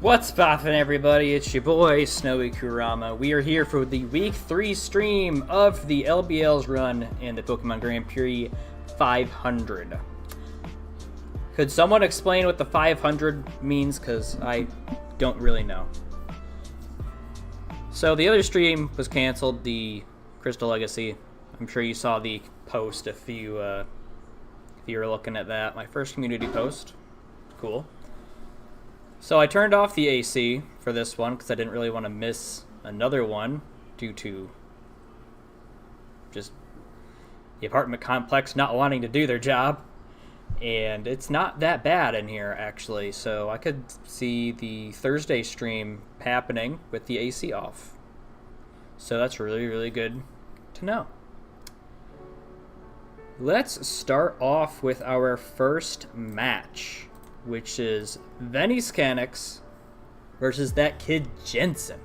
What's poppin', everybody? It's your boy, SnowyKurama. We are here for the Week 3 stream of the LBL's run in the Pokemon Grand Prix 500. Could someone explain what the 500 means? Because I don't really know. So the other stream was canceled, the Crystal Legacy. I'm sure you saw the post if you were looking at that. My first community post. Cool. So I turned off the AC for this one because I didn't really want to miss another one due to just the apartment complex not wanting to do their job. And it's not that bad in here, actually, so I could see the Thursday stream happening with the AC off. So that's really, really good to know. Let's start off with our first match, which is Veniscanix versus that kid Jensen.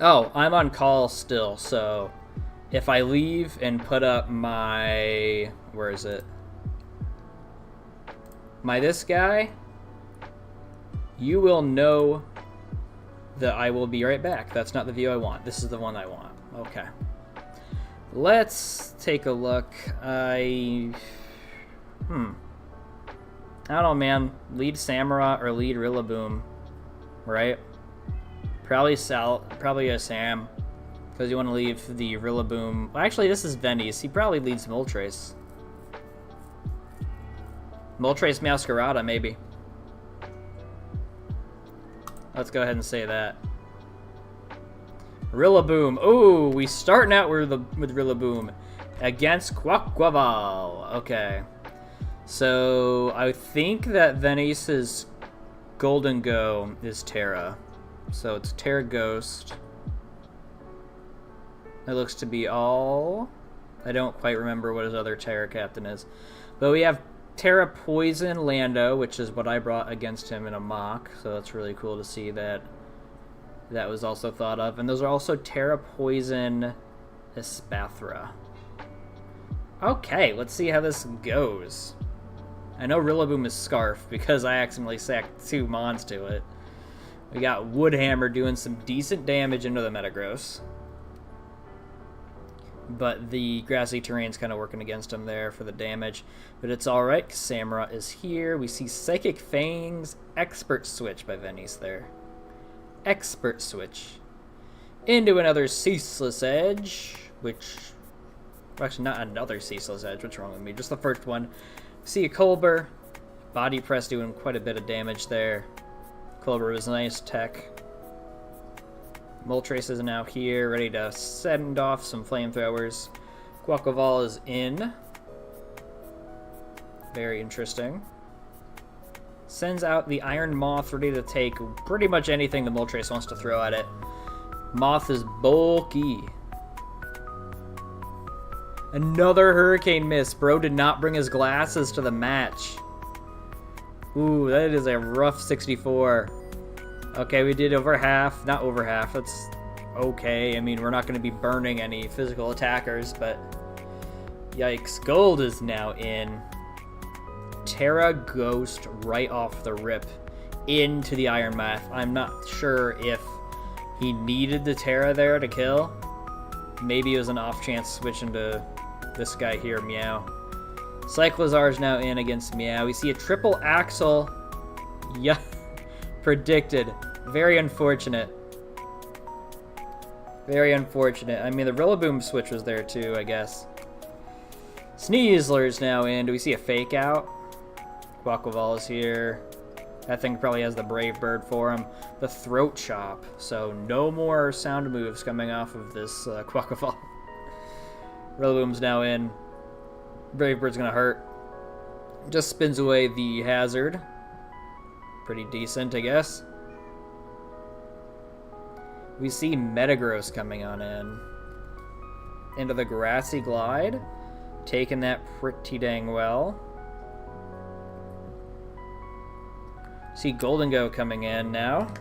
Oh, I'm on call still, so if I leave and put up my... Where is it? My this guy, you will know that I will be right back. That's not the view I want. This is the one I want. Okay. Let's take a look. I don't know, man. Lead Samara or lead Rillaboom, right? Probably a Sam, because you want to leave the Rillaboom. Well, actually, this is Venice. He probably leads Moltres. Moltres Masquerada, maybe. Let's go ahead and say that. Rillaboom. Ooh, we starting out with Rillaboom against Quaquaval. Okay. So I think that Venice's Golden Go is Terra. So it's Terra Ghost. It looks to be all... I don't quite remember what his other Terra Captain is. But we have Terra Poison Lando, which is what I brought against him in a mock. So that's really cool to see that that was also thought of. And those are also Terra Poison Espathra. Okay, let's see how this goes. I know Rillaboom is Scarf because I accidentally sacked 2 Mons to it. We got Woodhammer doing some decent damage into the Metagross. But the grassy terrain's kind of working against him there for the damage. But it's alright, because Samara is here. We see Psychic Fangs, Expert Switch by Venice there. Expert Switch. Into another Ceaseless Edge, which... Actually, not another Ceaseless Edge. What's wrong with me? Just the first one. See a Colbur. Body Press doing quite a bit of damage there. Colbur was nice tech. Moltres is now here, ready to send off some flamethrowers. Quaquaval is in. Very interesting. Sends out the Iron Moth, ready to take pretty much anything the Moltres wants to throw at it. Moth is bulky. Another Hurricane Miss. Bro did not bring his glasses to the match. Ooh, that is a rough 64. Okay, we did over half. Not over half. That's okay. I mean, we're not going to be burning any physical attackers, but... Yikes. Gold is now in. Terra Ghost right off the rip into the Iron Moth. I'm not sure if he needed the Terra there to kill. Maybe it was an off chance switching to this guy here, Meow. Cyclozar is now in against Meow. We see a triple Axle. Yeah, predicted. Very unfortunate. Very unfortunate. I mean, the Rillaboom switch was there too, I guess. Sneasler is now in. Do we see a fake out? Quaquaval is here. That thing probably has the Brave Bird for him. The Throat Chop. So no more sound moves coming off of this Quaquaval. Rillaboom's now in. Brave Bird's gonna hurt. Just spins away the hazard. Pretty decent, I guess. We see Metagross coming on in. Into the Grassy Glide. Taking that pretty dang well. See Golden Go coming in now.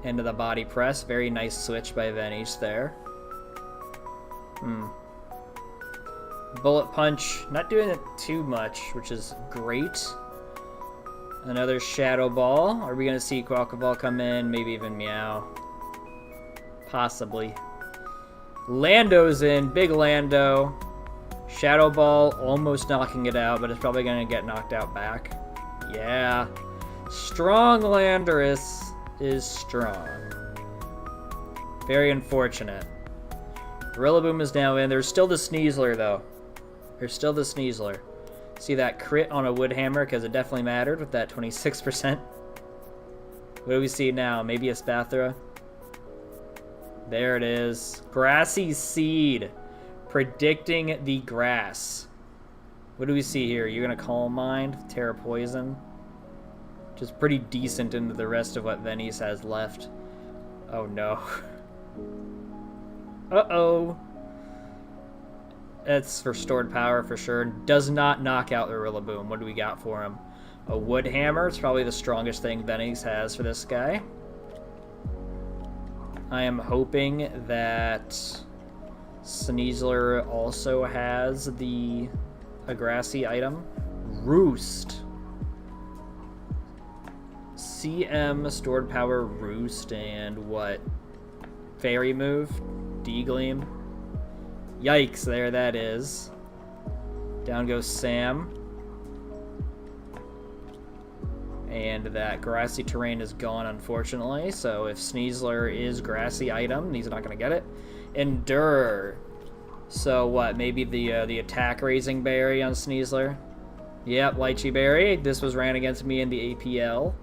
Into the Body Press. Very nice switch by Venice there. Bullet Punch, not doing it too much, which is great. Another Shadow Ball. Are we going to see Quaquaval come in? Maybe even Meow. Possibly. Lando's in. Big Lando. Shadow Ball almost knocking it out, but it's probably going to get knocked out back. Yeah. Strong Landorus is strong. Very unfortunate. Rillaboom is now in. There's still the Sneasler, though. There's still the Sneasler. See that crit on a Woodhammer, because it definitely mattered with that 26%. What do we see now? Maybe a Spathra? There it is. Grassy Seed. Predicting the grass. What do we see here? You're going to Calm Mind? Terra Poison? Which is pretty decent into the rest of what Venice has left. Oh no. Uh-oh. That's for stored power for sure. Does not knock out the Rillaboom. What do we got for him? A Woodhammer. It's probably the strongest thing Venice has for this guy. I am hoping that Sneasler also has a grassy item. Roost. CM, Stored Power, Roost, and what? Fairy Move? D-Gleam? Yikes, there that is. Down goes Sam. And that grassy terrain is gone, unfortunately. So if Sneasler is grassy item, he's not going to get it. Endure. So what? Maybe the attack raising berry on Sneasler. Yep, Lychee Berry. This was ran against me in the APL.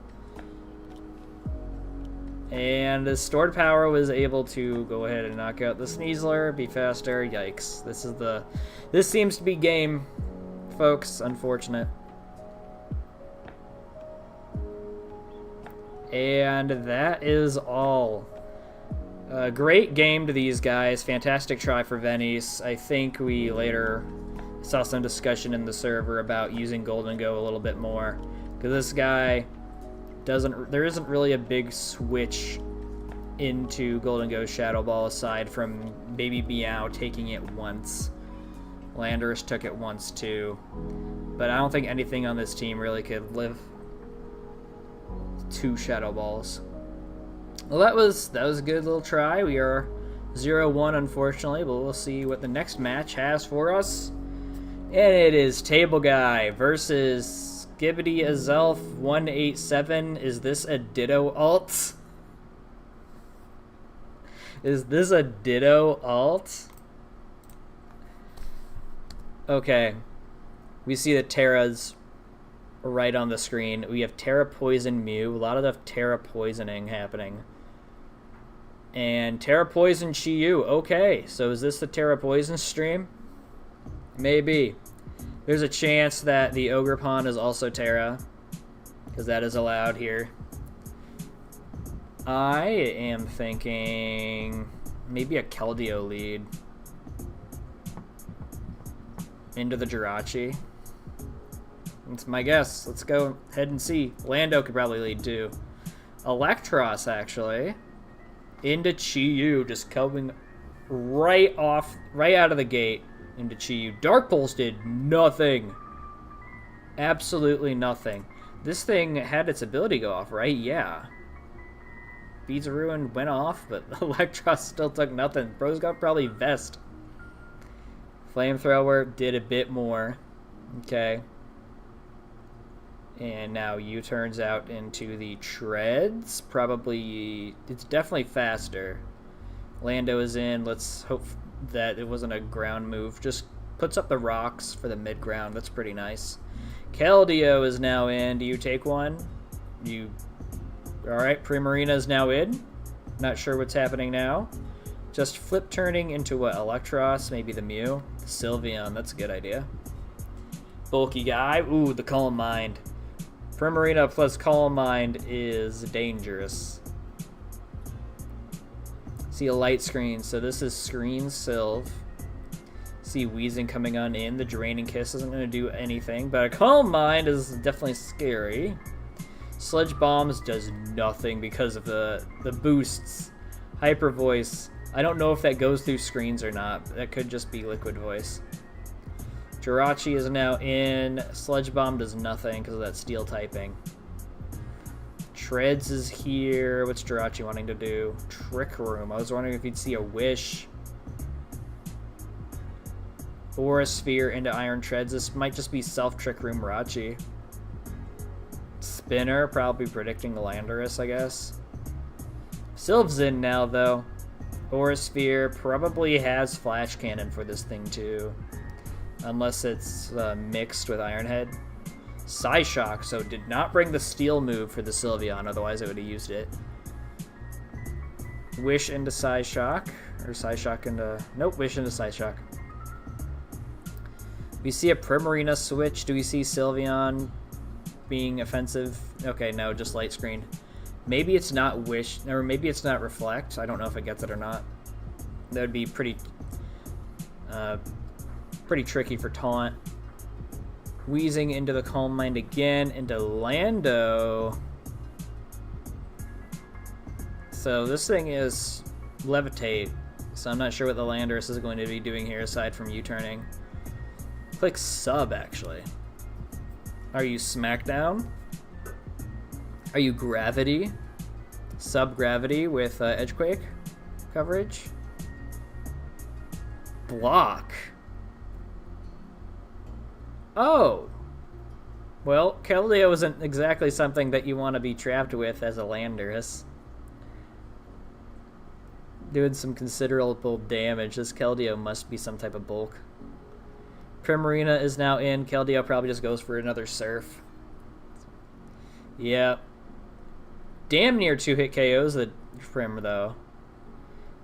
And the Stored Power was able to go ahead and knock out the Sneasler, be faster. Yikes. This seems to be game, folks. Unfortunate. And that is all. Great game to these guys. Fantastic try for Venice. I think we later saw some discussion in the server about using Golden Go a little bit more. Because this guy there isn't really a big switch into Golden Go Shadow Ball aside from Baby Meow taking it once. Landorus took it once too. But I don't think anything on this team really could live 2 Shadow Balls. Well, that was a good little try. We are 0-1 unfortunately, but we'll see what the next match has for us. And it is Table Guy versus Skibbity Azelf 187. Is this a Ditto alt? Is this a Ditto alt? Okay. We see the Terras right on the screen. We have Terra Poison Mew. A lot of the Terra Poisoning happening. And Terra Poison Chi-Yu. Okay, so is this the Terra Poison stream? Maybe. There's a chance that the Ogerpon is also Terra, because that is allowed here. I am thinking maybe a Keldeo lead into the Jirachi. That's my guess. Let's go ahead and see. Lando could probably lead too. Electros, actually. Into Chi-Yu, just coming right out of the gate into Chi-Yu. Dark Pulse did nothing. Absolutely nothing. This thing had its ability go off, right? Yeah. Beads of Ruin went off, but Electros still took nothing. Bro's got probably Vest. Flamethrower did a bit more. Okay. And now U turns out into the Treads. Probably, it's definitely faster. Lando is in. Let's hope that it wasn't a ground move. Just puts up the rocks for the mid ground. That's pretty nice. Keldeo is now in. Do you take one? You. Alright, Primarina is now in. Not sure what's happening now. Just flip turning into what? Electros? Maybe the Mew? The Sylveon. That's a good idea. Bulky guy. Ooh, the Calm Mind. Primarina plus Calm Mind is dangerous. See a light screen, so this is Screen Sylv. See Wheezing coming on in. The Draining Kiss isn't going to do anything, but a Calm Mind is definitely scary. Sludge Bombs does nothing because of the boosts. Hyper Voice. I don't know if that goes through screens or not. That could just be Liquid Voice. Jirachi is now in. Sludge Bomb does nothing because of that steel typing. Treads is here. What's Jirachi wanting to do? Trick Room. I was wondering if you'd see a Wish. Or a Sphere into Iron Treads. This might just be self-Trick Room Rachi. Spinner, probably predicting the Landorus, I guess. Sylv's in now, though. Aurasphere probably has Flash Cannon for this thing, too. Unless it's mixed with Iron Head. Psyshock, so did not bring the Steel move for the Sylveon, otherwise it would have used it. Wish into Psyshock. Or Psyshock into... Nope, Wish into Psyshock. We see a Primarina switch. Do we see Sylveon being offensive? Okay, no, just light screen. Maybe it's not Wish, or maybe it's not Reflect. I don't know if it gets it or not. That would be pretty tricky for Taunt. Wheezing into the Calm Mind again, into Lando. So this thing is Levitate. So I'm not sure what the Landorus is going to be doing here aside from U-turning. Click sub, actually. Are you Smackdown? Are you Gravity? Sub-Gravity with Edgequake coverage? Block. Oh. Well, Keldeo isn't exactly something that you want to be trapped with as a Landorus. Doing some considerable damage. This Keldeo must be some type of bulk. Primarina is now in. Keldeo probably just goes for another Surf. Yeah. Damn near 2-hit KOs the Prim, though.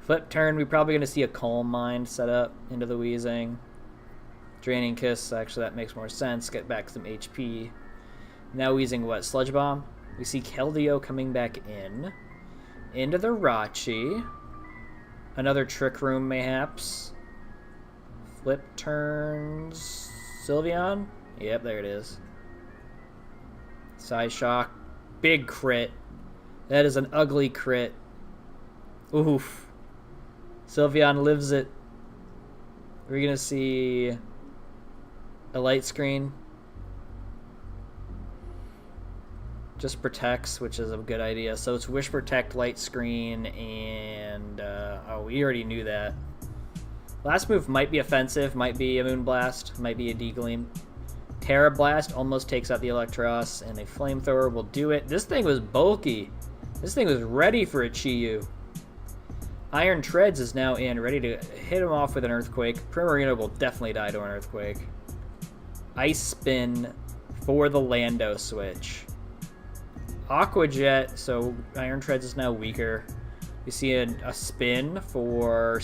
Flip turn, we're probably going to see a Calm Mind set up into the Weezing. Draining Kiss, actually that makes more sense. Get back some HP. Now Weezing what? Sludge Bomb? We see Keldeo coming back in. Into the Rachi. Another Trick Room, mayhaps. Flip turns. Sylveon? Yep, there it is. Psyshock. Big crit. That is an ugly crit. Oof. Sylveon lives it. We're going to see a light screen. Just protects, which is a good idea. So it's Wish Protect, Light Screen, and... oh, we already knew that. Last move might be offensive, might be a Moonblast, might be a D-Gleam. Terra Blast almost takes out the Electros, and a Flamethrower will do it. This thing was bulky. This thing was ready for a Chi-Yu. Iron Treads is now in, ready to hit him off with an Earthquake. Primarina will definitely die to an Earthquake. Ice Spin for the Lando switch. Aqua Jet, so Iron Treads is now weaker. We see a spin for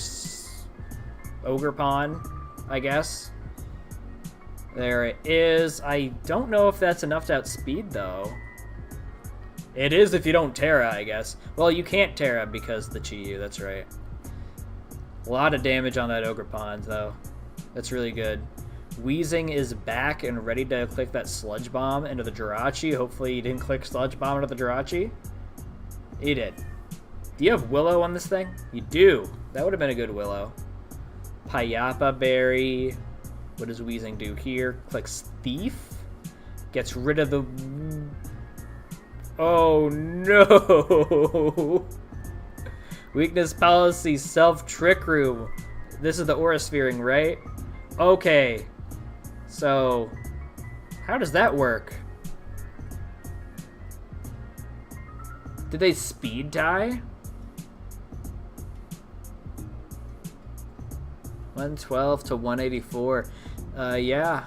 Ogerpon, I guess. There it is. I don't know if that's enough to outspeed, though. It is if you don't Terra, I guess. Well, you can't Terra because the Chi-Yu, that's right. A lot of damage on that Ogerpon, though. That's really good. Weezing is back and ready to click that Sludge Bomb into the Jirachi. Hopefully he didn't click Sludge Bomb into the Jirachi. He did. Do you have Willow on this thing? You do. That would have been a good Willow. Payapa Berry. What does Weezing do here? Clicks Thief. Gets rid of the... Oh no! Weakness Policy, Self-Trick Room. This is the Aura Sphering, right? Okay. So, how does that work? Did they speed tie? 112 to 184. Yeah.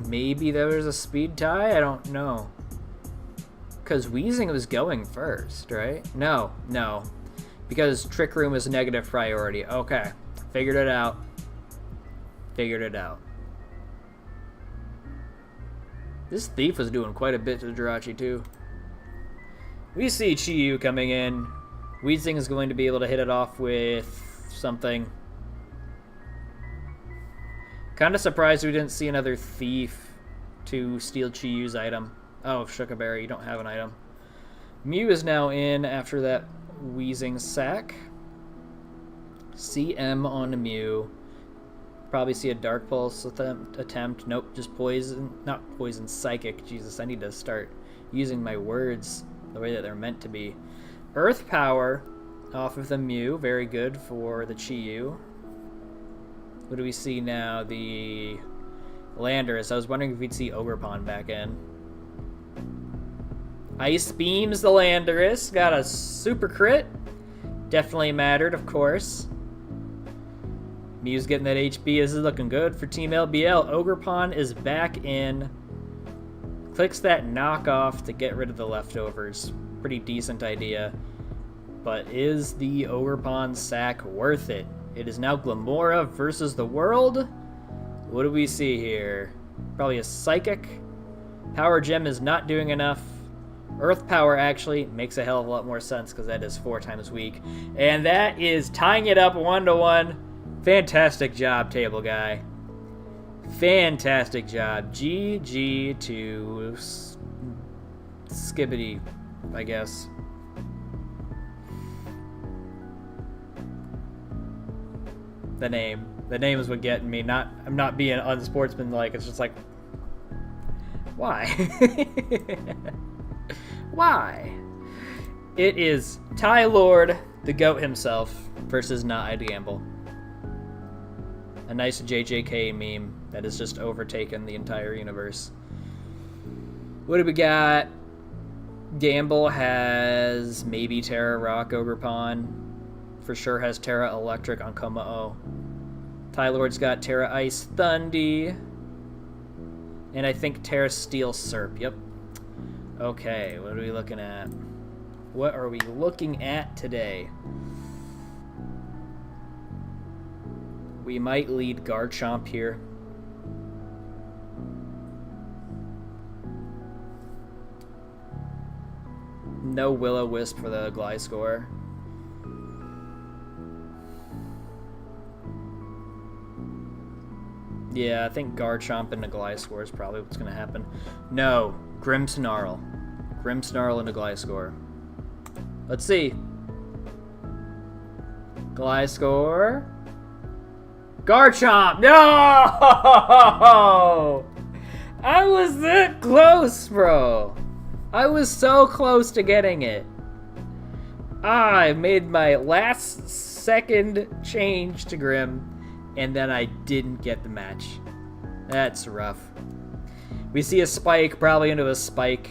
Maybe there was a speed tie? I don't know. Because Weezing was going first, right? No. Because Trick Room is negative priority. Okay. Figured it out. This Thief was doing quite a bit to the Jirachi, too. We see Chi-Yu coming in. Weezing is going to be able to hit it off with something. Kind of surprised we didn't see another Thief to steal Chi-Yu's item. Oh, Shukaberry, you don't have an item. Mew is now in after that Weezing sack. CM on Mew. Probably see a Dark Pulse attempt. Nope, just Poison. Not Poison, Psychic. Jesus, I need to start using my words the way that they're meant to be. Earth Power off of the Mew. Very good for the Chi-Yu. What do we see now? The Landorus. I was wondering if we'd see Ogerpon back in. Ice Beams the Landorus. Got a super crit. Definitely mattered, of course. Mew's getting that HP. This is looking good for Team LBL. Ogerpon is back in. Clicks that knockoff to get rid of the leftovers. Pretty decent idea. But is the Ogerpon sack worth it? It is now Glamora versus the world. What do we see here? Probably a Psychic. Power Gem is not doing enough. Earth Power actually makes a hell of a lot more sense because that is 4 times weak. And that is tying it up 1-1. Fantastic job, Table Guy. Fantastic job. GG to Skibbity, I guess. The name. The name is what getting me. I'm not being unsportsmanlike. It's just like, why? Why? It is Ty Lord, the GOAT himself, versus Not I'd Gamble. A nice JJK meme that has just overtaken the entire universe. What do we got? Gamble has maybe Terra Rock Ogerpon. For sure has Terra Electric on Kommo-o. Ty Lord's got Terra Ice Thundy. And I think Terra Steel Serp. Yep. Okay, what are we looking at? What are we looking at today? We might lead Garchomp here. No Will-O-Wisp for the Gliscor. Yeah, I think Garchomp into Gliscor is probably what's going to happen. No, Grimmsnarl. Grimmsnarl into Gliscor. Let's see. Gliscor. Garchomp! No! I was that close, bro. I was so close to getting it. I made my last second change to Grim, and then I didn't get the match. That's rough. We see a Spike, probably into a Spike.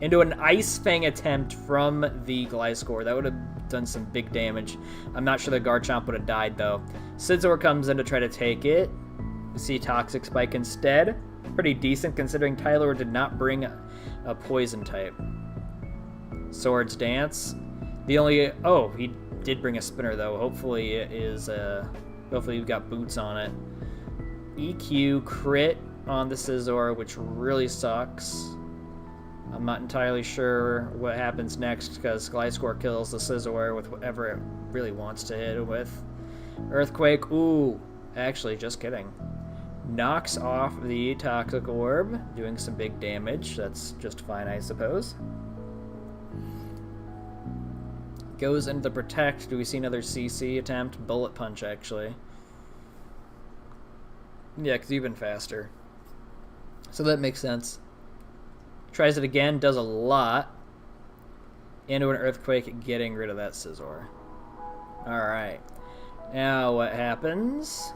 Into an Ice Fang attempt from the Gliscor. That would have done some big damage. I'm not sure the Garchomp would have died, though. Scizor comes in to try to take it. We see Toxic Spike instead. Pretty decent, considering Tyler did not bring a Poison type. Swords Dance. The only... Oh, he did bring a Spinner, though. Hopefully it is... Hopefully you've got boots on it. EQ crit on the Scizor, which really sucks. I'm not entirely sure what happens next because Gliscor kills the Scizor with whatever it really wants to hit it with. Earthquake, ooh, actually, just kidding. Knocks off the Toxic Orb, doing some big damage. That's just fine, I suppose. Goes into the Protect. Do we see another CC attempt? Bullet Punch, actually. Yeah, because you've been faster. So that makes sense. Tries it again, does a lot. Into an Earthquake, getting rid of that Scizor. Alright. Now what happens?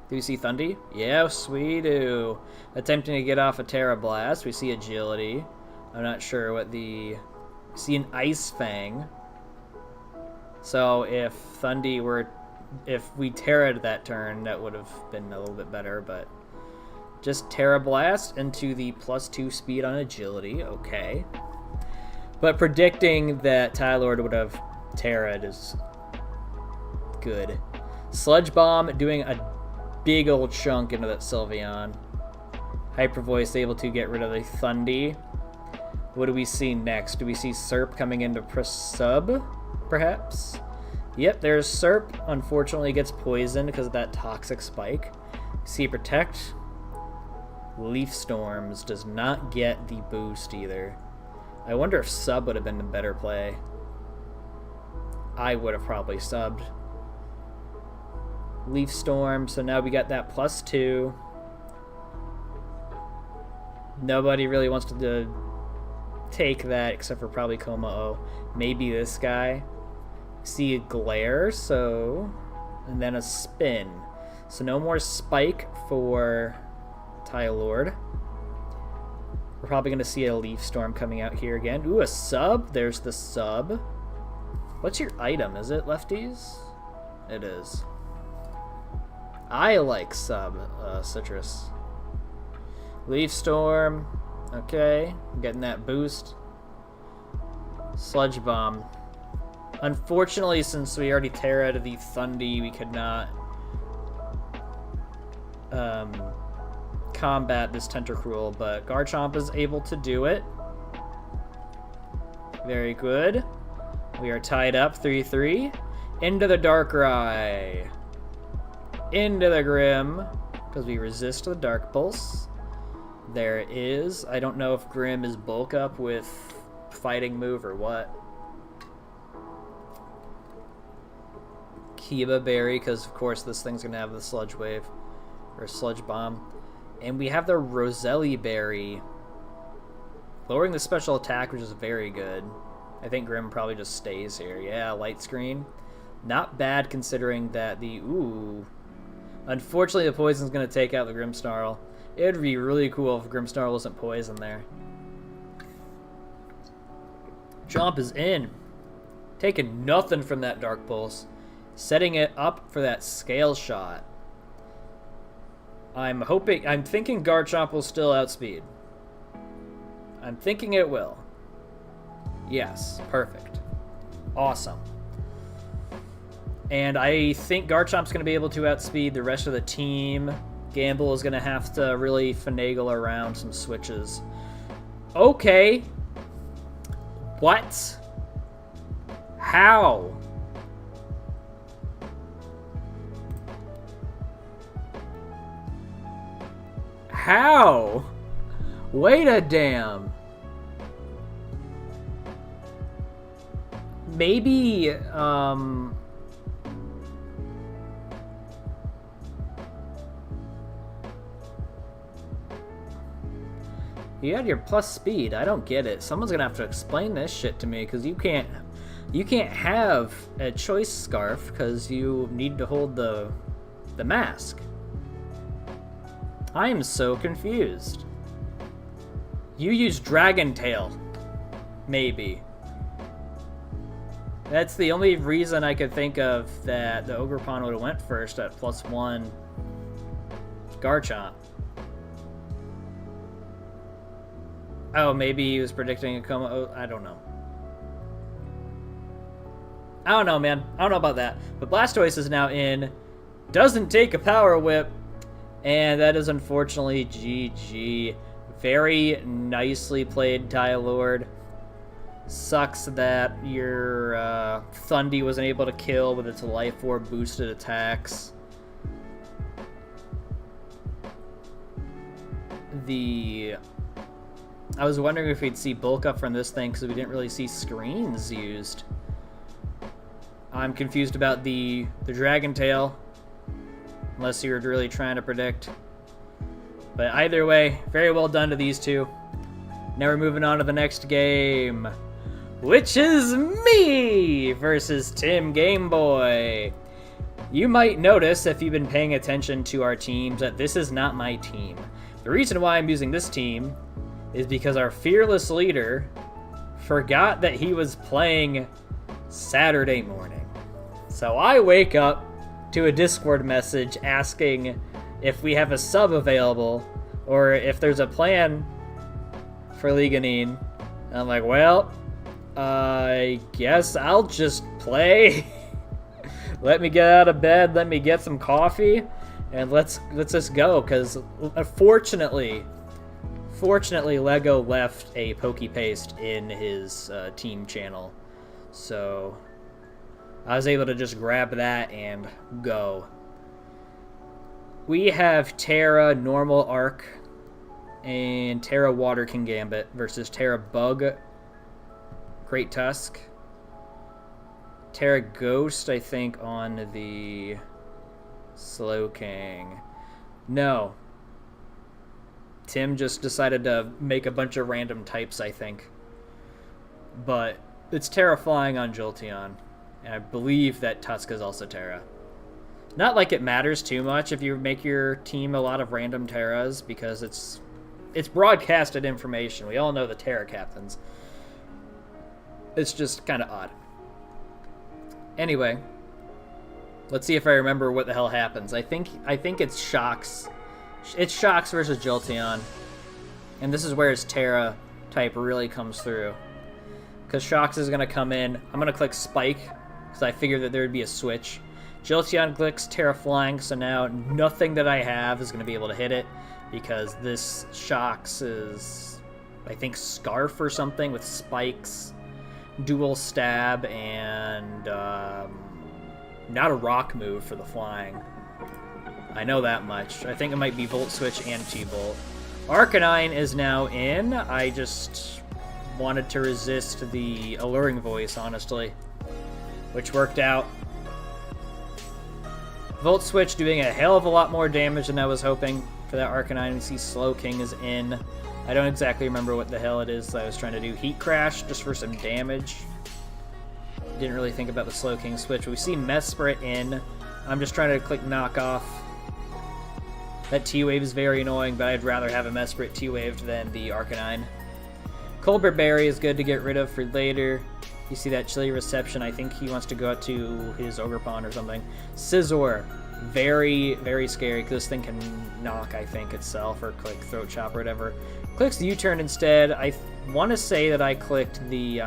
Do we see Thundy? Yes, we do. Attempting to get off a Terra Blast. We see Agility. I'm not sure what the... We see an Ice Fang. So if Thundy were... If we Terra'd that turn, that would have been a little bit better, but... Just Terra Blast into the +2 speed on Agility. Okay. But predicting that Tylord would have Terra'd is good. Sludge Bomb doing a big old chunk into that Sylveon. Hyper Voice able to get rid of the Thundy. What do we see next? Do we see Serp coming into Sub, perhaps? Yep, there's Serp. Unfortunately gets poisoned because of that Toxic Spike. See Protect. Leaf Storms does not get the boost either. I wonder if Sub would have been a better play. I would have probably subbed. Leaf Storm, so now we got that +2. Nobody really wants to take that except for probably Kommo-o. Maybe this guy. See a Glare, so... And then a Spin. So no more Spike for Tylord. We're probably going to see a Leaf Storm coming out here again. Ooh, a Sub. There's the Sub. What's your item? Is it lefties? It is. I like Sub Citrus. Leaf Storm. Okay. Getting that boost. Sludge Bomb. Unfortunately, since we already Terra'd the Thundy, we could not combat this Tentacruel, but Garchomp is able to do it. Very good. We are tied up 3-3. Into the Darkrai. Into the Grim, because we resist the Dark Pulse. There it is. I don't know if Grim is bulk up with fighting move or what. Hiba Berry, because of course this thing's going to have the Sludge Wave, or Sludge Bomb. And we have the Roselli Berry, lowering the special attack, which is very good. I think Grim probably just stays here. Yeah, Light Screen. Not bad considering that the... Ooh. Unfortunately, the Poison's going to take out the Grimmsnarl. It would be really cool if Grimmsnarl wasn't Poison there. Chomp is in. Taking nothing from that Dark Pulse. Setting it up for that Scale Shot. I'm thinking Garchomp will still outspeed. I'm thinking it will. Yes, perfect. Awesome. And I think Garchomp's going to be able to outspeed the rest of the team. Gamble is going to have to really finagle around some switches. Okay. What? How? How? Wait a damn. Maybe, you had your plus speed. I don't get it. Someone's gonna have to explain this shit to me, because you can't have a choice scarf because you need to hold the mask. I am so confused. You use Dragon Tail. Maybe. That's the only reason I could think of that the Ogerpon would have went first at +1 Garchomp. Oh, maybe he was predicting a coma. Oh, I don't know. I don't know, man. I don't know about that. But Blastoise is now in. Doesn't take a Power Whip. And that is unfortunately GG. Very nicely played, Tylord. Sucks that your Thundy wasn't able to kill with its Life Orb boosted attacks. I was wondering if we'd see bulk up from this thing because we didn't really see screens used. I'm confused about the Dragon Tail, unless you were really trying to predict. But either way, very well done to these two. Now we're moving on to the next game, which is me versus Tim Gameboy. You might notice, if you've been paying attention to our teams, that this is not my team. The reason why I'm using this team is because our fearless leader forgot that he was playing Saturday morning. So I wake up to a Discord message asking if we have a sub available or if there's a plan for Liganine. And I'm like, well, I guess I'll just play. Let me get out of bed, let me get some coffee, and let's just go, because fortunately Lego left a Pokepaste in his team channel, so I was able to just grab that and go. We have Terra Normal Arc and Terra Water King Gambit versus Terra Bug Great Tusk. Terra Ghost, I think, on the Slowking. No. Tim just decided to make a bunch of random types, I think. But it's Terra Flying on Jolteon. And I believe that Tusk is also Terra. Not like it matters too much if you make your team a lot of random Terras, because it's broadcasted information. We all know the Terra captains. It's just kind of odd. Anyway, let's see if I remember what the hell happens. I think it's Shocks. It's Shocks versus Jolteon. And this is where his Terra type really comes through. Because Shocks is going to come in. I'm going to click Spike, because I figured that there would be a switch. Jolteon clicks Terra Flying, so now nothing that I have is going to be able to hit it. Because this Shocks is, I think, Scarf or something with spikes. Dual Stab, and not a rock move for the flying. I know that much. I think it might be Volt Switch and T-Bolt. Arcanine is now in. I just wanted to resist the Alluring Voice, honestly, which worked out. Volt Switch doing a hell of a lot more damage than I was hoping for that Arcanine. We see Slowking is in. I don't exactly remember what the hell it is that I was trying to do. Heat Crash just for some damage. Didn't really think about the Slowking switch. But we see Mesprit in. I'm just trying to click Knock Off. That T-Wave is very annoying, but I'd rather have a Mesprit T-Waved than the Arcanine. Colbert Berry is good to get rid of for later. You see that Chilly Reception. I think he wants to go out to his Ogerpon or something. Scizor. Very, very scary, because this thing can knock, I think, itself, or click Throat Chop or whatever. Clicks the U-turn instead. I want to say that I clicked the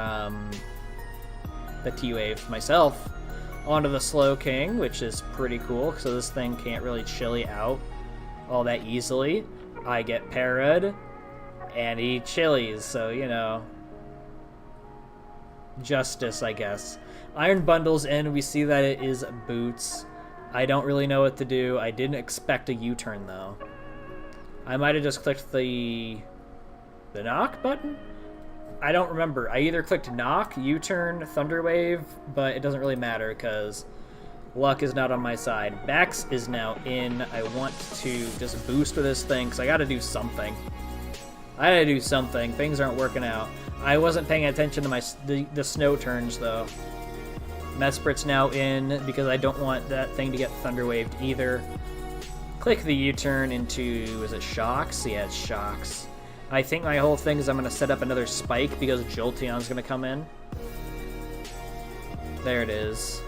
T-Wave myself onto the Slowking, which is pretty cool, so this thing can't really Chilly out all that easily. I get Parad, and he Chillies, so, you know, justice, I guess. Iron Bundle's in. We see that it is Boots. I don't really know what to do. I didn't expect a U-turn, though. I might have just clicked the knock button? I don't remember. I either clicked knock, U-turn, Thunder Wave, but it doesn't really matter because luck is not on my side. Bax is now in. I want to just boost with this thing because I got to do something. I got to do something. Things aren't working out. I wasn't paying attention to the snow turns, though. Mesprit's now in because I don't want that thing to get Thunder Waved either. Click the U-turn into, is it Shocks? Yeah, it's Shocks. I think my whole thing is I'm going to set up another Spike because Jolteon's going to come in. There it is.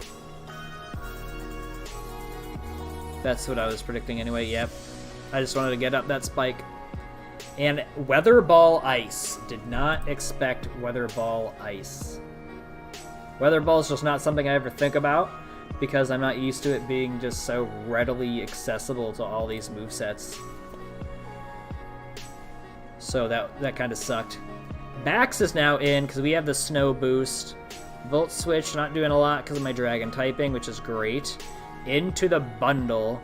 That's what I was predicting anyway, yep. I just wanted to get up that Spike. And Weather Ball Ice. Did not expect Weather Ball Ice. Weather Ball is just not something I ever think about because I'm not used to it being just so readily accessible to all these movesets. So that kind of sucked. Bax is now in because we have the Snow Boost. Volt Switch, not doing a lot because of my Dragon typing, which is great. Into the bundle.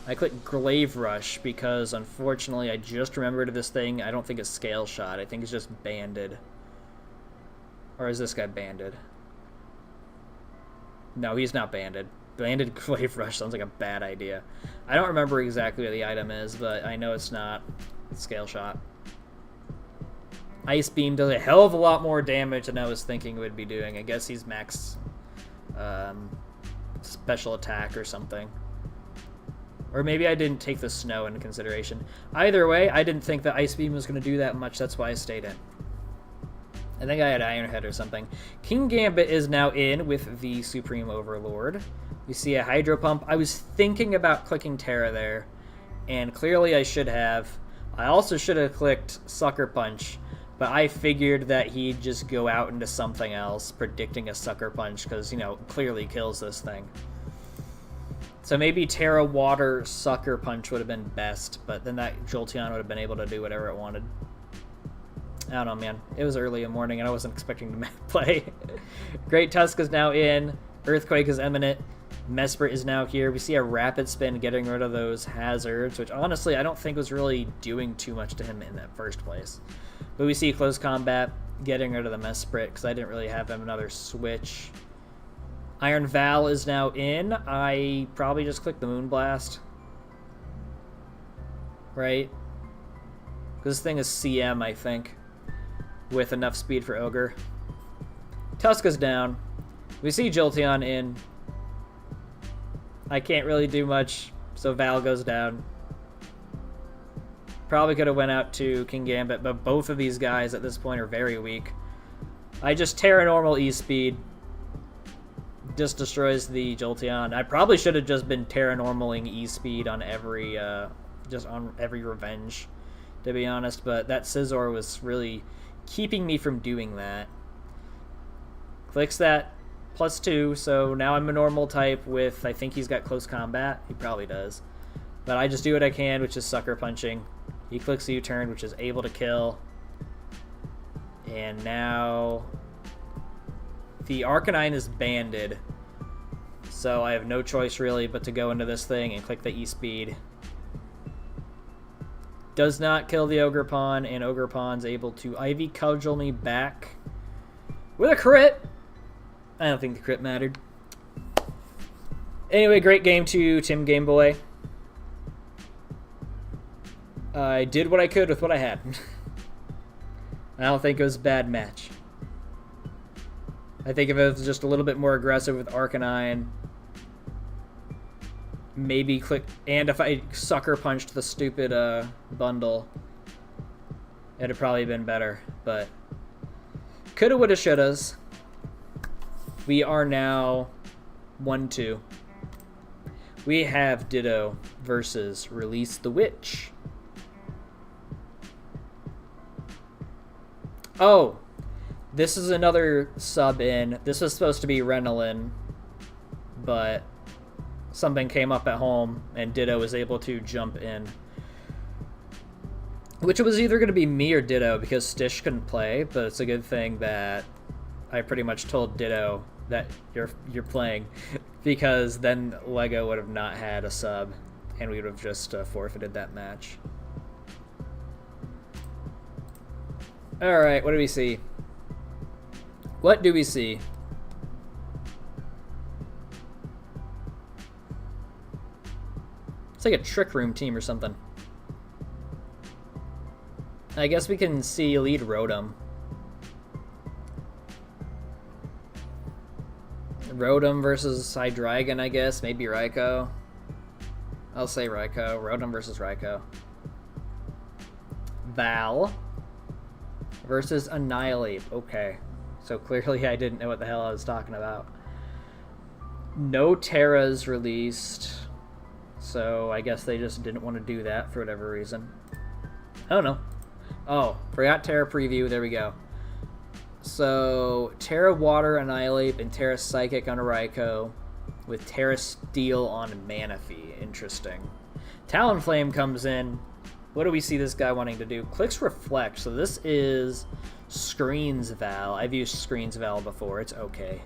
I clicked Glaive Rush because, unfortunately, I just remembered this thing. I don't think it's Scale Shot. I think it's just Banded. Or is this guy banded? No, he's not banded. Banded Glaive Rush sounds like a bad idea. I don't remember exactly what the item is, but I know it's not Scale Shot. Ice Beam does a hell of a lot more damage than I was thinking it would be doing. I guess he's max special attack or something. Or maybe I didn't take the snow into consideration. Either way, I didn't think that Ice Beam was going to do that much. That's why I stayed in. I think I had Iron Head or something. King Gambit is now in with the Supreme Overlord. You see a Hydro Pump. I was thinking about clicking Terra there, and clearly I should have. I also should have clicked Sucker Punch, but I figured that he'd just go out into something else, predicting a Sucker Punch, because, you know, clearly kills this thing. So maybe Terra Water Sucker Punch would have been best, but then that Jolteon would have been able to do whatever it wanted. I don't know, man. It was early in the morning, and I wasn't expecting to play. Great Tusk is now in. Earthquake is imminent. Mesprit is now here. We see a Rapid Spin getting rid of those hazards, which honestly I don't think was really doing too much to him in that first place. But we see Close Combat getting rid of the Mesprit because I didn't really have him another switch. Iron Val is now in. I probably just clicked the Moonblast. Right? This thing is CM, I think, with enough speed for Ogre. Tusk is down. We see Jolteon in. I can't really do much, so Val goes down. Probably could have went out to King Gambit, but both of these guys at this point are very weak. I just Terra Normal E-Speed. Just destroys the Jolteon. I probably should have just been Terra Normaling E-Speed on every, just on every Revenge, to be honest, but that Scizor was really keeping me from doing that. Clicks that +2, so now I'm a normal type with, I think he's got Close Combat. He probably does. But I just do what I can, which is Sucker Punching. He clicks the U-turn, which is able to kill. And now the Arcanine is banded. So I have no choice really but to go into this thing and click the E-Speed. Does not kill the Ogerpon, and Ogerpon's able to Ivy Cudgel me back with a crit. I don't think the crit mattered. Anyway, great game to Tim Gameboy. I did what I could with what I had. I don't think it was a bad match. I think if it was just a little bit more aggressive with Arcanine, maybe click, and if I sucker punched the stupid bundle, it'd have probably been better. But coulda, woulda, shouldas. We are now 1-2. We have Ditto versus Release the Witch. Oh, this is another sub in. This was supposed to be Renalyn, but something came up at home and Ditto was able to jump in. Which was either going to be me or Ditto because Stish couldn't play, but it's a good thing that I pretty much told Ditto that you're playing, because then Lego would have not had a sub and we would have just forfeited that match. Alright, what do we see? What do we see? It's like a Trick Room team or something. I guess we can see lead Rotom. Rotom versus Hydreigon, I guess. Maybe Raikou. I'll say Raikou. Rotom versus Raikou. Val versus Annihilate. Okay. So clearly I didn't know what the hell I was talking about. No Terras released. So I guess they just didn't want to do that for whatever reason. I don't know. Oh, forgot Terra Preview. There we go. So Terra Water Annihilate and Terra Psychic on a Raikou with Terra Steel on Manaphy. Interesting. Talonflame comes in. What do we see this guy wanting to do? Clicks Reflect. So this is Screens Val. I've used Screens Val before. It's okay.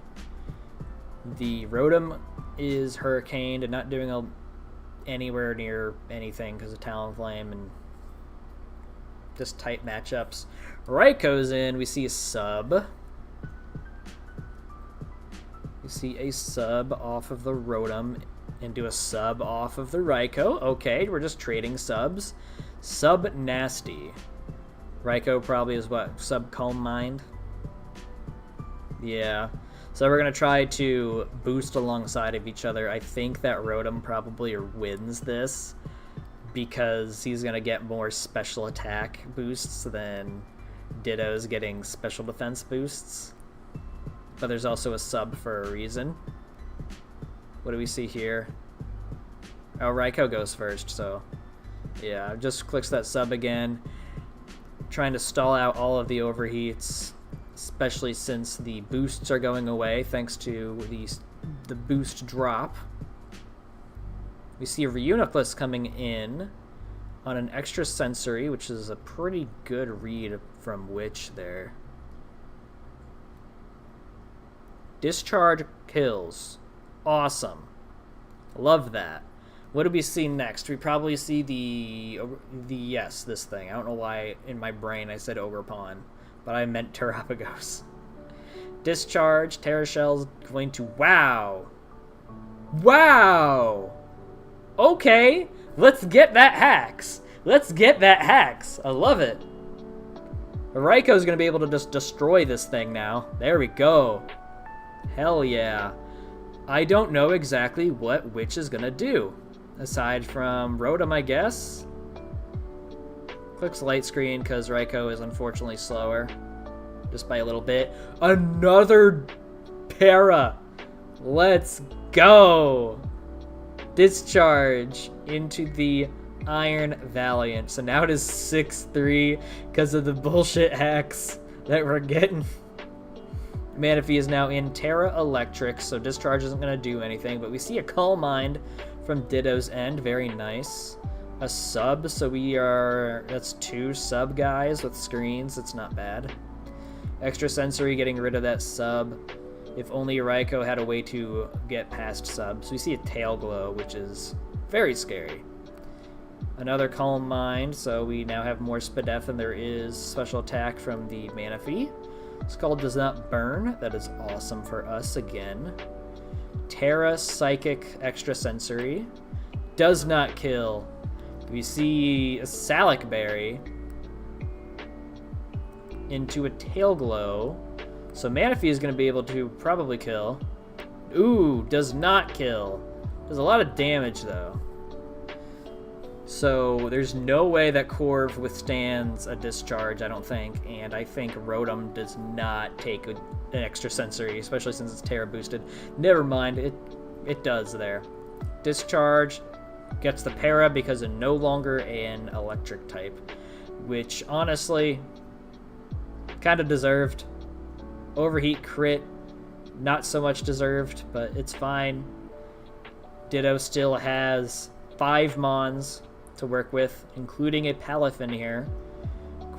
The Rotom is Hurricaned and not doing anywhere near anything because of Talonflame and just tight matchups. Raikou's in. We see a sub. We see a sub off of the Rotom and do a sub off of the Raikou. Okay, we're just trading subs. Sub Nasty. Raikou probably is what? Sub Calm Mind? Yeah. So we're going to try to boost alongside of each other. I think that Rotom probably wins this because he's going to get more special attack boosts than Ditto's getting special defense boosts. But there's also a sub for a reason. What do we see here? Oh, Raikou goes first, so yeah, just clicks that sub again. Trying to stall out all of the overheats, especially since the boosts are going away thanks to the boost drop. We see a Reuniclus coming in on an extra sensory, which is a pretty good read from Witch there. Discharge kills. Awesome. Love that. What do we see next? We probably see yes, this thing. I don't know why in my brain I said Ogerpon, but I meant Terrapagos. Discharge, Terra Shell's going to... Wow! Wow! Okay, let's get that hacks. Let's get that hacks. I love it. Raikou's going to be able to just destroy this thing now. There we go. Hell yeah. I don't know exactly what Witch is going to do. Aside from Rotom, I guess. Clicks light screen because Raikou is unfortunately slower. Just by a little bit. Another Para. Let's go. Discharge into the Iron Valiant. So now it is 6-3 because of the bullshit hacks that we're getting. Manaphy is now in Terra Electric, so Discharge isn't going to do anything. But we see a Calm Mind from Ditto's end. Very nice. A sub, so that's 2 sub guys with screens. It's not bad. Extra sensory getting rid of that sub. If only Raikou had a way to get past subs. We see a Tail Glow, which is very scary. Another Calm Mind, so we now have more Spadef, and there is special attack from the Manaphy. Scald does not burn. That is awesome for us again. Terra Psychic Extrasensory. Does not kill. We see a Salic Berry into a Tail Glow. So Manaphy is going to be able to probably kill. Ooh, does not kill. Does a lot of damage, though. So there's no way that Corv withstands a discharge, I don't think. And I think Rotom does not take an extra sensory, especially since it's Terra boosted. Never mind, it does there. Discharge gets the para because it's no longer an electric type, which honestly kind of deserved. Overheat crit, not so much deserved, but it's fine. Ditto still has 5 Mons to work with, including a Palafin here.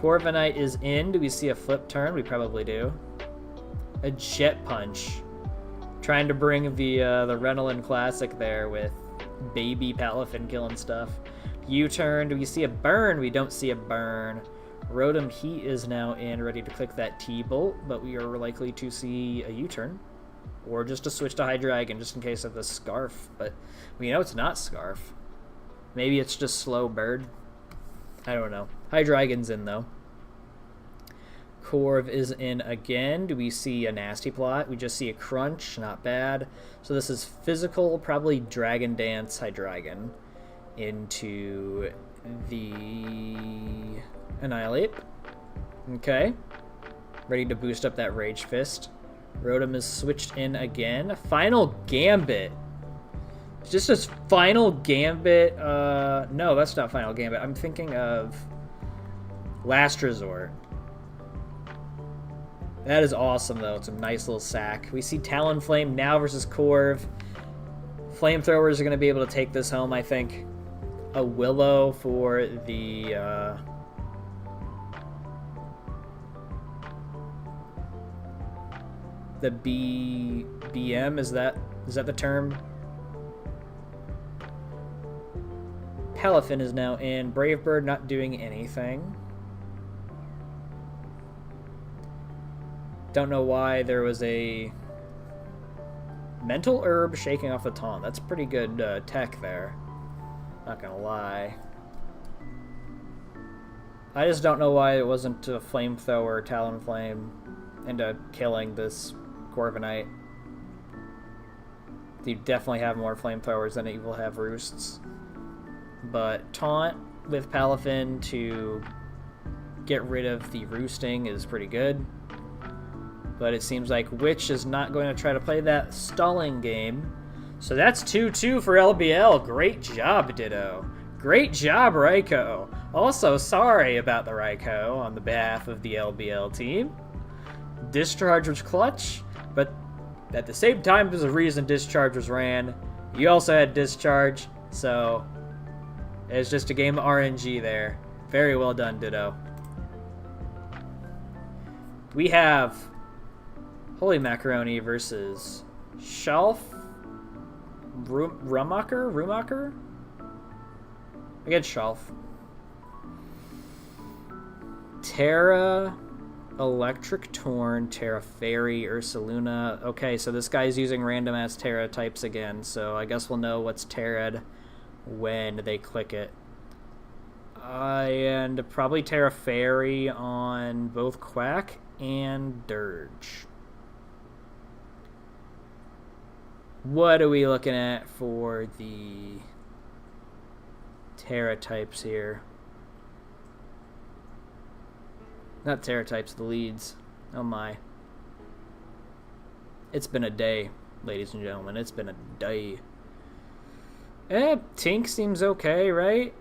Corviknight is in. Do we see a flip turn? We probably do. A Jet Punch. Trying to bring the Renolin Classic there with baby Palafin killing stuff. U-turn. Do we see a burn? We don't see a burn. Rotom Heat is now in, ready to click that T-Bolt, but we are likely to see a U-turn. Or just a switch to Hydreigon, just in case of the Scarf. But we know it's not Scarf. Maybe it's just Slow Bird. I don't know. Hydreigon's in, though. Corv is in again. Do we see a Nasty Plot? We just see a Crunch. Not bad. So this is physical, probably Dragon Dance Hydreigon into the Annihilate. Okay. Ready to boost up that Rage Fist. Rotom is switched in again. Final Gambit. Just this Final Gambit. No, that's not Final Gambit. I'm thinking of Last Resort. That is awesome, though. It's a nice little sack. We see Talonflame now versus Corv. Flamethrowers are going to be able to take this home, I think. A Willow for the BM. Is that the term? Palafin is now in. Brave Bird not doing anything. Don't know why there was a Mental Herb shaking off the taunt. That's pretty good tech there. Not gonna lie. I just don't know why it wasn't a Flamethrower, Talonflame, into killing this Corviknight. You definitely have more Flamethrowers than you will have Roosts. But Taunt with Palafin to get rid of the Roosting is pretty good. But it seems like Witch is not going to try to play that stalling game. So that's 2-2 for LBL. Great job, Ditto. Great job, Raikou. Also, sorry about the Raikou on the behalf of the LBL team. Discharge was clutch, but at the same time, there's a reason Discharge was ran. You also had Discharge, so it's just a game of RNG there. Very well done, Ditto. We have Holy Macaroni versus Shelf Rumacher? Against Shelf. Terra Electric Torn, Terra Fairy, Ursaluna. Okay, so this guy's using random ass Terra types again, so I guess we'll know what's Terra'd when they click it. And probably Terra Fairy on both Quack and Dirge. What are we looking at for the Terra types here? Not Terra types, the leads. Oh my. It's been a day, ladies and gentlemen. It's been a day. Tink seems okay, right?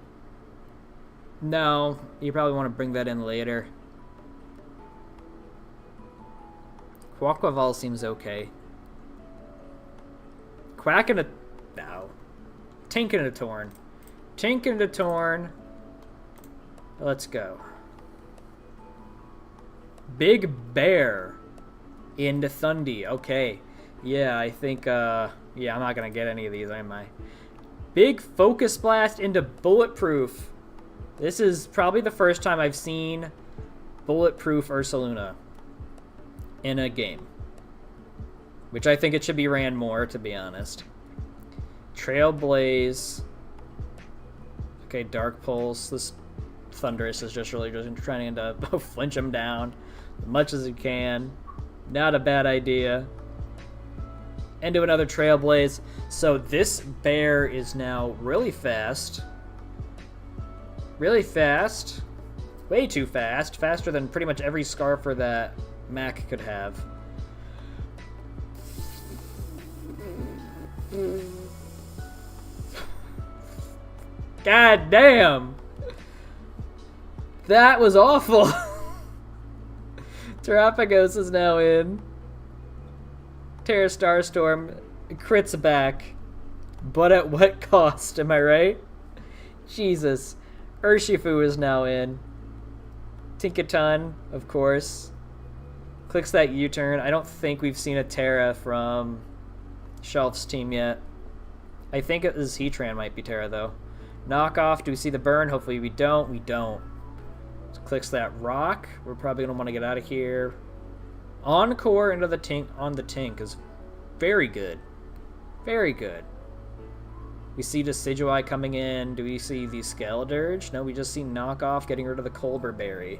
No, you probably want to bring that in later. Quaquaval seems okay. Quack and a... No. Tink and a Torn. Tink and a Torn. Let's go. Big Bear into Thundy. Okay. Yeah, I think, yeah, I'm not going to get any of these, am I? Big Focus Blast into Bulletproof. This is probably the first time I've seen Bulletproof Ursaluna in a game. which I think it should be ran more, to be honest. Trailblaze. Okay, Dark Pulse. This Thunderous is just really just trying to flinch him down as much as he can. Not a bad idea. Into another Trailblaze. So this bear is now really fast. Really fast. Way too fast. Faster than pretty much every Scarfer that Mac could have. God damn! That was awful! Terrapagos is now in. Terra Starstorm crits back. But at what cost, am I right? Jesus. Urshifu is now in. Tinkaton, of course. Clicks that U-turn. I don't think we've seen a Terra from Shelf's team yet. I think it is Heatran might be Terra, though. Knockoff. Do we see the burn? Hopefully we don't. We don't. So clicks that Rock. We're probably going to want to get out of here. Encore into the Tink on the Tink is very good. Very good. We see Decidueye coming in. Do we see the Skeledirge? No, we just see Knockoff getting rid of the Colbur Berry.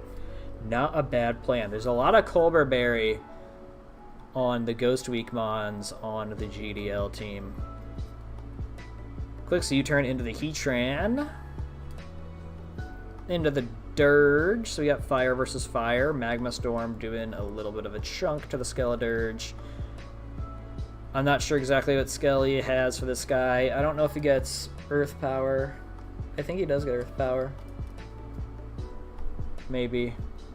Not a bad plan. There's a lot of Colbur Berry on the Ghost Weakmons on the GDL team. Clicks U-turn into the Heatran. Into the Dirge. So we got Fire versus Fire. Magma Storm doing a little bit of a chunk to the Skeledirge. I'm not sure exactly what Skelly has for this guy. I don't know if he gets Earth Power. I think he does get Earth Power. Maybe.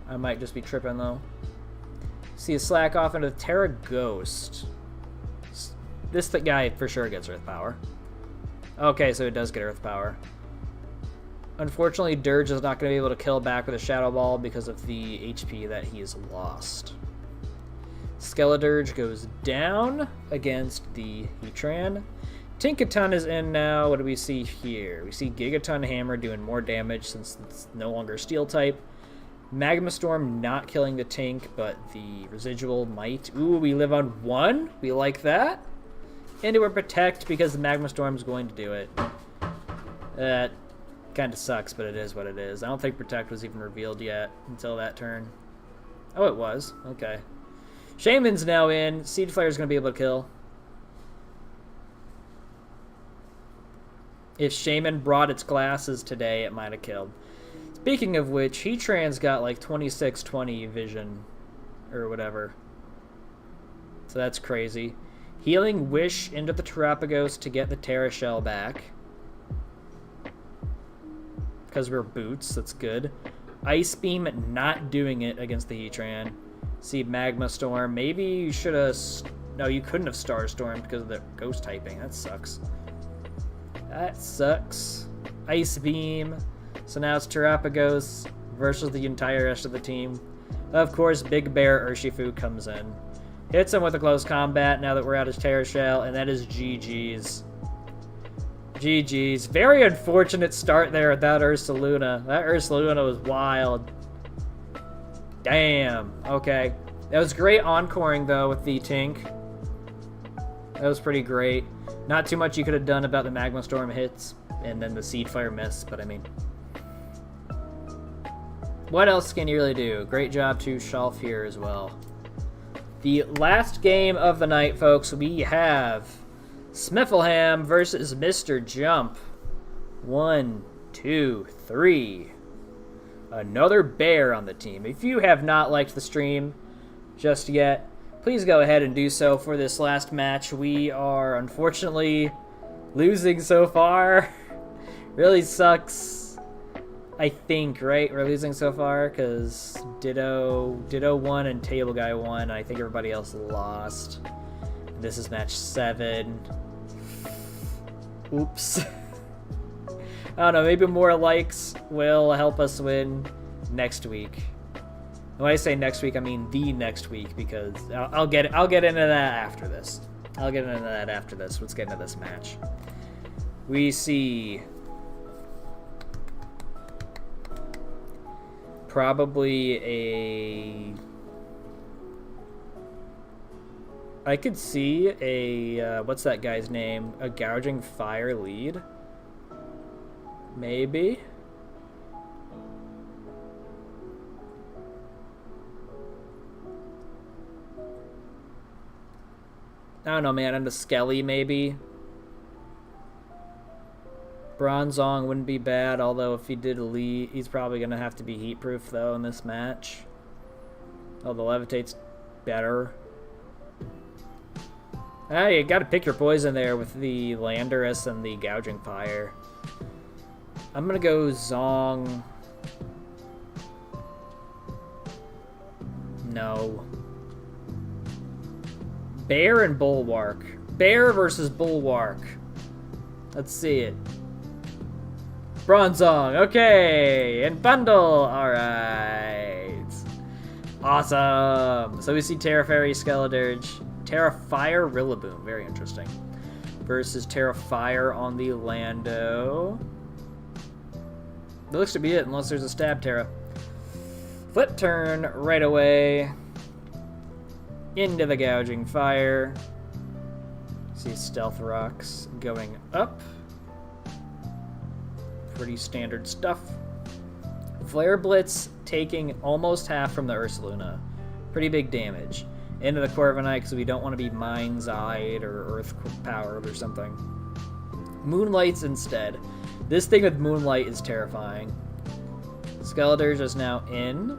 I might just be tripping, though. See a Slack off into Terra Ghost. This guy for sure gets Earth Power. Okay, so it does get Earth Power. Unfortunately, Dirge is not going to be able to kill back with a Shadow Ball because of the HP that he has lost. Skeledirge goes down against the Heatran. Tinkaton is in now. What do we see here? We see Gigaton Hammer doing more damage since it's no longer Steel type. Magma Storm not killing the Tink, but the residual might. Ooh, we live on 1. We like that. Into a Protect because the Magma Storm is going to do it. That kind of sucks, but it is what it is. I don't think Protect was even revealed yet until that turn. Oh, it was. Okay. Shaman's now in. Seed Flare is going to be able to kill. If Shaman brought its glasses today, it might have killed. Speaking of which, Heatran's got like 2620 vision or whatever. So that's crazy. Healing Wish into the Terrapagos to get the Terra Shell back. Because we're boots, that's good. Ice Beam not doing it against the Heatran. See Magma Storm. Maybe you should have... No, you couldn't have Star Storm because of the ghost typing. That sucks. That sucks. Ice Beam. So now it's Terrapagos versus the entire rest of the team. Of course, Big Bear Urshifu comes in. Hits him with a close combat now that we're out of Terra Shell, and that is GG's. GG's. Very unfortunate start there with that Ursaluna. That Ursaluna was wild. Damn. Okay. That was great encoring, though, with the Tink. That was pretty great. Not too much you could have done about the Magma Storm hits and then the Seed Fire miss, but I mean... What else can you really do? Great job to Shelf here as well. The last game of the night, folks, we have Smiffleham versus Mr. Jump. 1, 2, 3. Another bear on the team. If you have not liked the stream just yet, please go ahead and do so for this last match. We are unfortunately losing so far. Really sucks. I think, right? We're losing so far because Ditto won and Table Guy won. I think everybody else lost. This is match 7. Oops. I don't know, maybe more likes will help us win next week. When I say next week, I mean the next week, because I'll get into that after this. Let's get into this match. We see probably a I could see a, what's that guy's name? A Gouging Fire lead? Maybe? I don't know, man. And a Skelly, maybe? Bronzong wouldn't be bad, although if he did lead, he's probably going to have to be heat-proof, though, in this match. Oh, the Levitate's better. Ah, you got to pick your poison there with the Landorus and the Gouging Fire. I'm going to go Zong. No. Bear and Bulwark. Bear versus Bulwark. Let's see it. Bronzong, okay, and Bundle, alright. Awesome. So we see Terra Fairy, Skeledirge, Terra Fire, Rillaboom, very interesting. Versus Terra Fire on the Lando. That looks to be it, unless there's a Stab Terra. Flip turn right away. Into the Gouging Fire. See Stealth Rocks going up. Pretty standard stuff. Flare Blitz taking almost half from the Ursaluna. Pretty big damage. Into the Corviknight because we don't want to be Mind's Eyed or Earth Powered or something. Moonlight's instead. This thing with Moonlight is terrifying. Skeledirge is now in.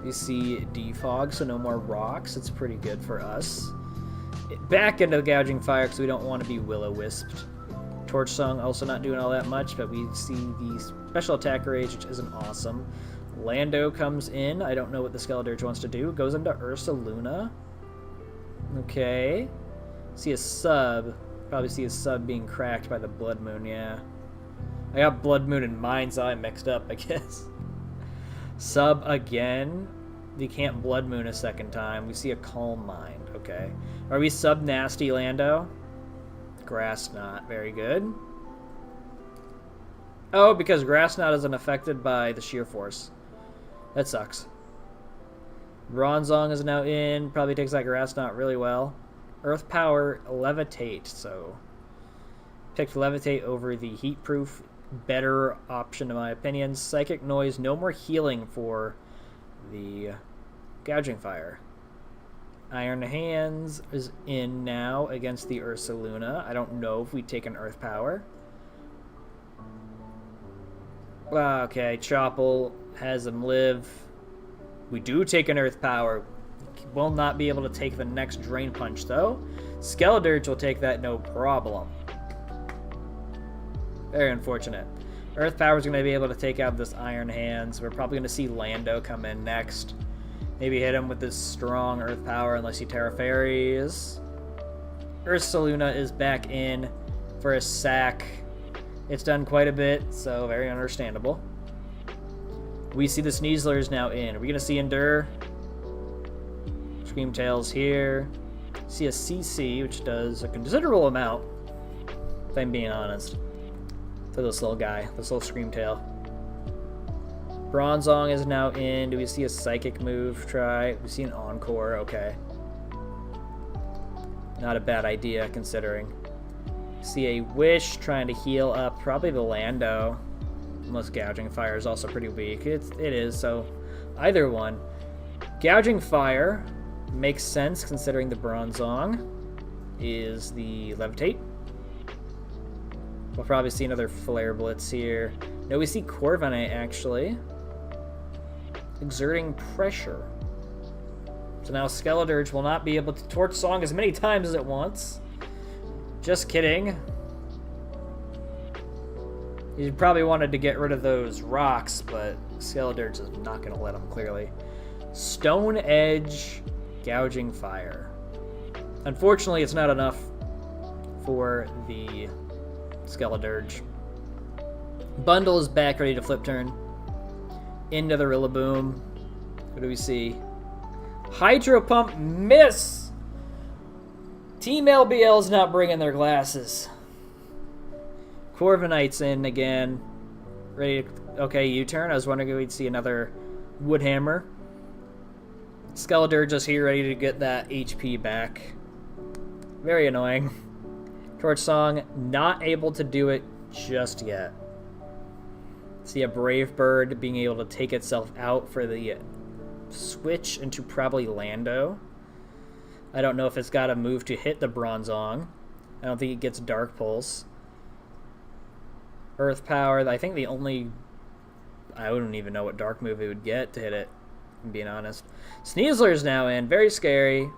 You see Defog, so no more rocks. It's pretty good for us. Back into the Gouging Fire because we don't want to be Will-O-Wisped. Torch Song also not doing all that much, but we see the special attack rage, which isn't awesome. Lando comes in. I don't know what the Skeledirge wants to do. Goes into Ursaluna. Okay. See a sub. Probably see a sub being cracked by the Blood Moon, yeah. I got Blood Moon and Mind's Eye mixed up, I guess. Sub again. You can't Blood Moon a second time. We see a Calm Mind, okay. Are we sub Nasty Lando? Grass Knot, very good. Oh, because Grass Knot isn't affected by the Sheer Force. That sucks. Bronzong is now in. Probably takes that Grass Knot really well. Earth Power, Levitate. So, picked Levitate over the Heat Proof. Better option in my opinion. Psychic Noise, no more healing for the Gouging Fire. Iron Hands is in now against the Ursaluna. I don't know if we take an Earth Power. Okay, Choppel has him live. We do take an Earth Power. Will not be able to take the next Drain Punch, though. Skeledirge will take that no problem. Very unfortunate. Earth Power is going to be able to take out this Iron Hands. We're probably going to see Lando come in next. Maybe hit him with this strong Earth Power unless he Terra Fairies. Ursaluna is back in for a sack. It's done quite a bit, so very understandable. We see the Sneasler is now in. Are we going to see Endure? Screamtail's here. See a CC, which does a considerable amount, if I'm being honest, for this little guy, this little Screamtail. Bronzong is now in. Do we see a Psychic move try? We see an Encore. Okay. Not a bad idea, considering. See a Wish trying to heal up. Probably the Lando. Unless Gouging Fire is also pretty weak. It is, so either one. Gouging Fire makes sense, considering the Bronzong is the Levitate. We'll probably see another Flare Blitz here. No, we see Corviknight, actually. Exerting pressure. So now Skeledirge will not be able to Torch Song as many times as it wants. Just kidding. He probably wanted to get rid of those rocks, but Skeledirge is not going to let him, clearly. Stone Edge, Gouging Fire. Unfortunately, it's not enough for the Skeledirge. Bundle is back, ready to flip turn. Into the Rillaboom. What do we see? Hydro Pump, miss! Team LBL's not bringing their glasses. Corviknight's in again. Ready to... Okay, U-turn. I was wondering if we'd see another Woodhammer. Skeledirge is here, ready to get that HP back. Very annoying. Torch Song, not able to do it just yet. See a Brave Bird being able to take itself out for the switch into probably Lando. I don't know if it's got a move to hit the Bronzong. I don't think it gets Dark Pulse. Earth Power, I think the only... I wouldn't even know what Dark move it would get to hit it, if I'm being honest. Sneasler's now in, very scary.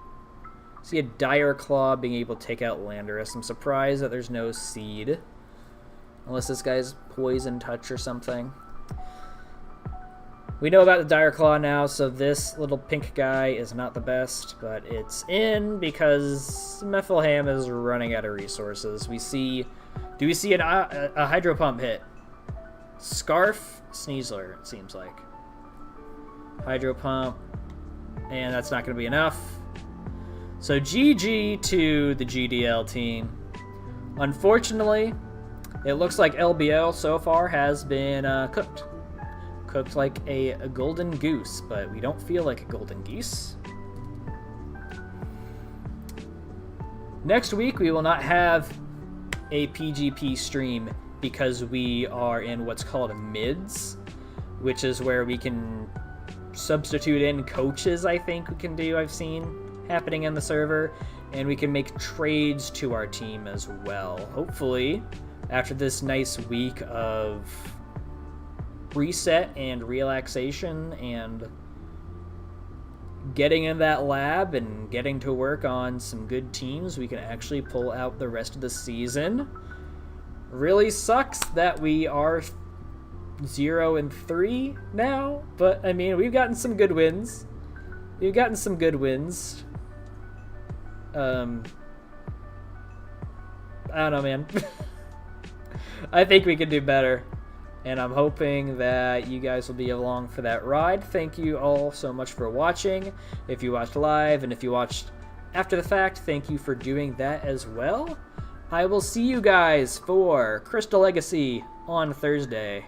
See a Dire Claw being able to take out Landorus. I'm surprised that there's no Seed. Unless this guy's Poison Touch or something. We know about the Dire Claw now, so this little pink guy is not the best, but it's in because Methyl is running out of resources. We see... Do we see a Hydro Pump hit? Scarf, Sneasler, it seems like. Hydro Pump, and that's not going to be enough. So GG to the GDL team. Unfortunately, it looks like LBL so far has been cooked. Cooked like a golden goose, but we don't feel like a golden geese. Next week, we will not have a PGP stream because we are in what's called mids, which is where we can substitute in coaches, I think we can do, I've seen happening in the server, and we can make trades to our team as well. Hopefully, after this nice week of reset and relaxation and getting in that lab and getting to work on some good teams, we can actually pull out the rest of the season. Really sucks that we are 0-3 now, but I mean, we've gotten some good wins. I don't know, man. I think we could do better. And I'm hoping that you guys will be along for that ride. Thank you all so much for watching. If you watched live and if you watched after the fact, thank you for doing that as well. I will see you guys for Crystal Legacy on Thursday.